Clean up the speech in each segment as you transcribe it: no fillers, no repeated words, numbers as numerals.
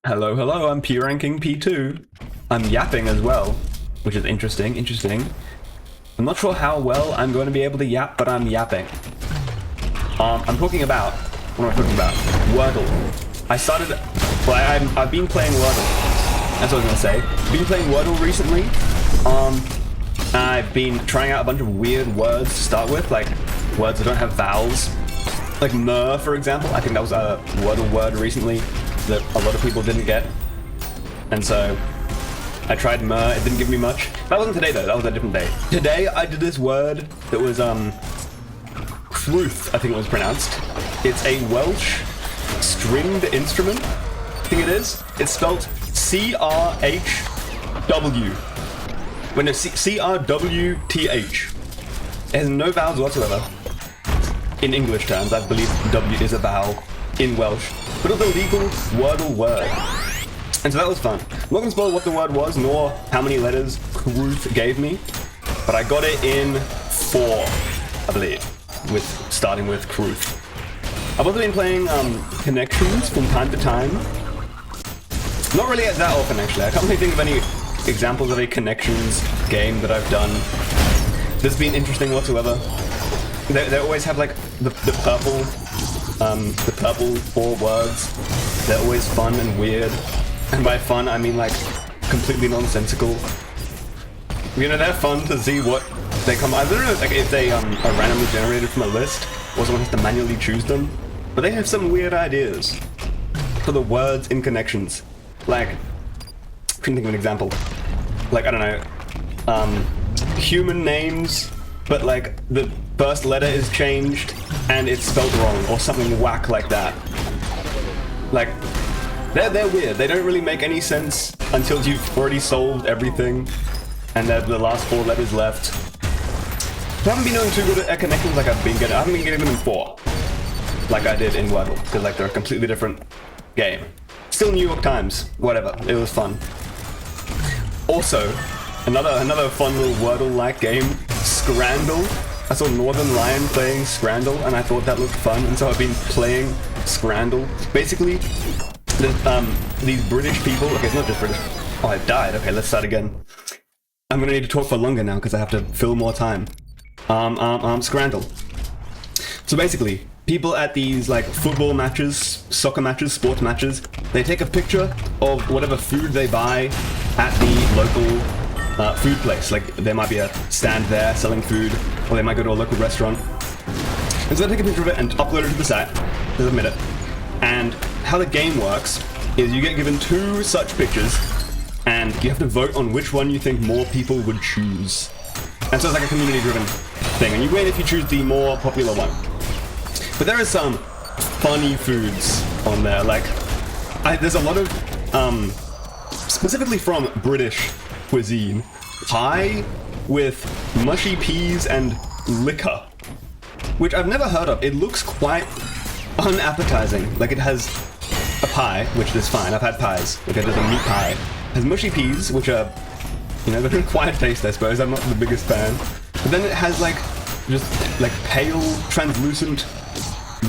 Hello, hello, I'm P-ranking p-2. I'm yapping as well, which is interesting. I'm not sure how well I'm going to be able to yap, but I'm yapping. I'm talking about, what am I talking about? Wordle. I've been playing Wordle. That's what I was going to say. I've been playing Wordle recently. I've been trying out a bunch of weird words to start with, like words that don't have vowels. Like mer, for example. I think that was a Wordle word recently that a lot of people didn't get. And so I tried mer, it didn't give me much. That wasn't today though, that was a different day. Today I did this word that was Kruth, I think it was pronounced. It's a Welsh stringed instrument, I think it is. It's spelled C-R-H-W. When it's C-R-W-T-H. It has no vowels whatsoever. In English terms, I believe W is a vowel in Welsh. But it was a legal Wordle word. And so that was fun. I'm not going to spoil what the word was, nor how many letters Kruth gave me. But I got it in 4, I believe, starting with Kruth. I've also been playing Connections from time to time. Not really that often, actually. I can't really think of any examples of a Connections game that I've done that's been interesting whatsoever. They always have like the purple 4 words. They're always fun and weird. And by fun, I mean like completely nonsensical. You know, they're fun to see what they come. I don't know like if they are randomly generated from a list, or someone has to manually choose them. But they have some weird ideas for the words in Connections. Like, I couldn't think of an example. Like, I don't know, human names, but like the first letter is changed and it's spelled wrong, or something whack like that. Like, they're weird. They don't really make any sense until you've already solved everything and the last 4 letters left. I haven't been doing too good at Connections like I haven't been getting them in 4 like I did in Wordle, because like they're a completely different game. Still New York Times, whatever, it was fun. Also, another fun little Wordle-like game, Scrandle. I saw Northern Lion playing Scrandle and I thought that looked fun, and so I've been playing Scrandle. Basically, these British people, okay, it's not just British. Oh, I died. Okay, let's start again. I'm gonna need to talk for longer now because I have to fill more time. Scrandle. So basically, people at these like football matches, soccer matches, sports matches, they take a picture of whatever food they buy at the local food place. Like there might be a stand there selling food, or they might go to a local restaurant. And so they take a picture of it and upload it to the site, to submit it. And how the game works is you get given 2 such pictures, and you have to vote on which one you think more people would choose. And so it's like a community-driven thing, and you win if you choose the more popular one. But there are some funny foods on there. Like, there's a lot of, specifically from British cuisine, pie with mushy peas and liquor, which I've never heard of. It looks quite unappetizing. Like, it has a pie, which is fine. I've had pies. Like, there's a meat pie. It has mushy peas, which are, you know, they're an acquired taste, I suppose. I'm not the biggest fan. But then it has like just like pale, translucent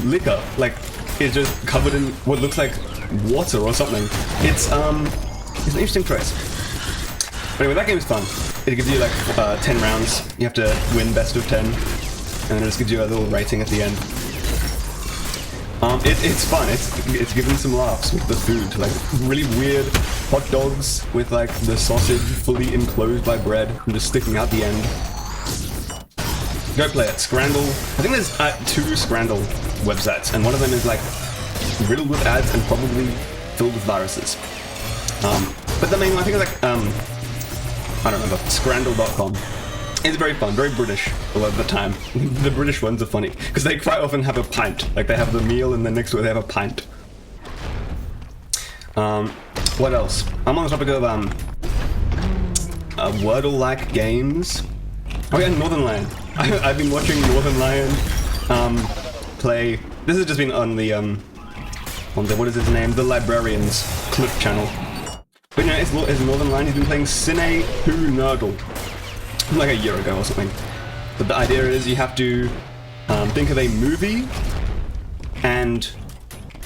liquor. Like, it's just covered in what looks like water or something. It's an interesting choice. Anyway, that game is fun. It gives you like 10 rounds. You have to win best of 10, and then it just gives you a little rating at the end. It's fun. It's giving some laughs with the food. Like really weird hot dogs with like the sausage fully enclosed by bread and just sticking out the end. Go play it. Scrandle. I think there's 2 Scrandle websites, and one of them is like riddled with ads and probably filled with viruses. But the main one, I think, is like I don't remember. Scrandle.com. It's very fun, very British a lot of the time. The British ones are funny because they quite often have a pint. Like they have the meal and then next to it they have a pint. What else? I'm on the topic of Wordle-like games. Oh yeah, Northern Lion. I've been watching Northern Lion play. This has just been on the what is his name? The Librarians clip channel. But you know, it's Northern Lion. He's been playing Cine Who Nerdle like a year ago or something. But the idea is you have to think of a movie and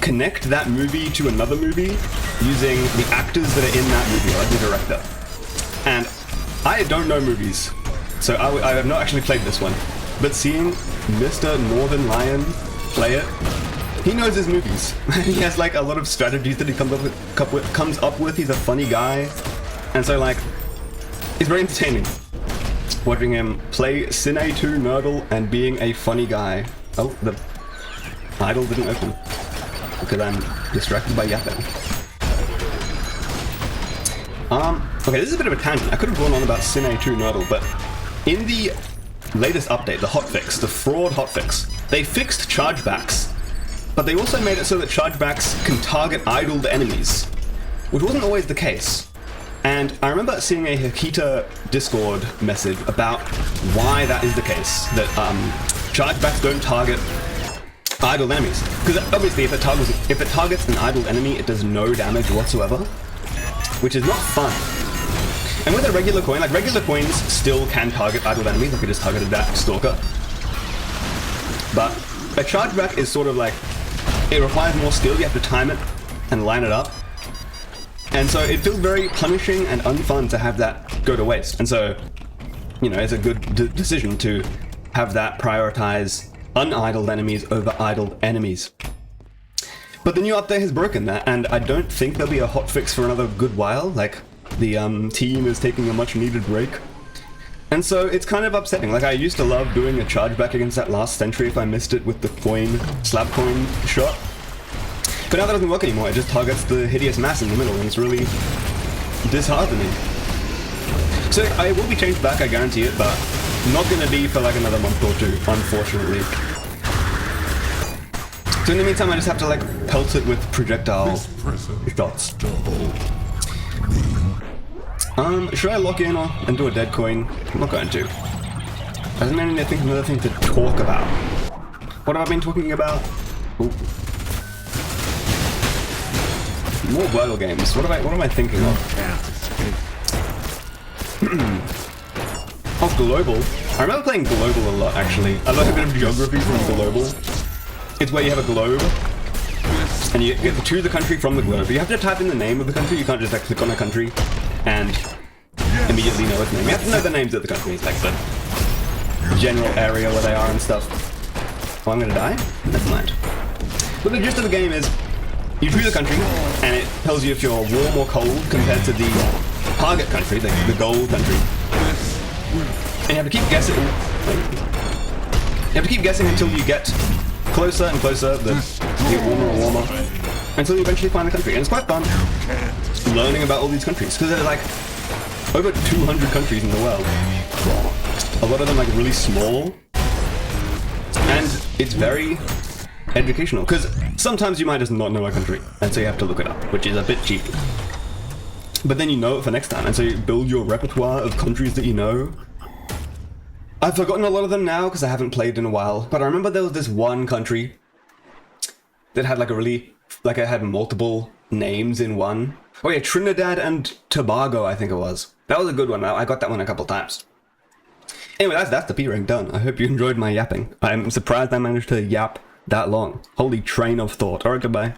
connect that movie to another movie using the actors that are in that movie, like the director. And I don't know movies, so I have not actually played this one. But seeing Mr. Northern Lion play it, he knows his movies. He has like a lot of strategies that he comes up with. He's a funny guy, and so like it's very entertaining watching him play Cine 2 Nerdle and being a funny guy. Oh, the idol didn't open because I'm distracted by yapping. Okay, this is a bit of a tangent. I could have gone on about Cine 2 Nerdle, but in the latest update, the hotfix, the fraud hotfix, they fixed chargebacks, but they also made it so that chargebacks can target idled enemies, which wasn't always the case. And I remember seeing a Hikita Discord message about why that is the case, that chargebacks don't target idle enemies. Because obviously if it targets an idle enemy, it does no damage whatsoever, which is not fun. And with a regular coin, like regular coins still can target idle enemies, like I just targeted that stalker. But a chargeback is sort of like, it requires more skill, you have to time it and line it up. And so it feels very punishing and unfun to have that go to waste. And so, you know, it's a good decision to have that prioritize unidled enemies over idled enemies. But the new update has broken that, and I don't think there'll be a hotfix for another good while. Like, the team is taking a much needed break. And so it's kind of upsetting. Like, I used to love doing a chargeback against that last sentry if I missed it with the coin, slab coin shot. But now that doesn't work anymore, it just targets the hideous mass in the middle, and it's really disheartening. So I will be changed back, I guarantee it, but not gonna be for like another month or two, unfortunately. So in the meantime, I just have to like pelt it with projectile shots. Should I lock in and do a dead coin? I'm not going to. I don't know, I think another thing to talk about. What have I been talking about? Ooh. More wordle games. What am I thinking of? Oh, global. I remember playing global a lot, actually. I like a bit of geography from global. It's where you have a globe, and you get to choose the country from the globe. You have to type in the name of the country. You can't just like click on a country and immediately know its name. You have to know the names of the countries, like the general area where they are and stuff. Oh, I'm gonna die? Never mind. But the gist of the game is, you choose a country, and it tells you if you're warm or cold compared to the target country, the goal country. And you have to keep guessing. You have to keep guessing until you get closer and closer, get warmer and warmer, until you eventually find the country. And it's quite fun learning about all these countries, because there's like over 200 countries in the world. A lot of them like really small, and it's very educational, because sometimes you might just not know a country, and so you have to look it up, which is a bit cheap. But then you know it for next time, and so you build your repertoire of countries that you know. I've forgotten a lot of them now because I haven't played in a while, but I remember there was this one country that had like a really, like it had multiple names in one. Oh yeah, Trinidad and Tobago, I think it was. That was a good one. I got that one a couple times. Anyway, that's the P rank done. I hope you enjoyed my yapping. I'm surprised I managed to yap that long. Holy train of thought. Alright, goodbye.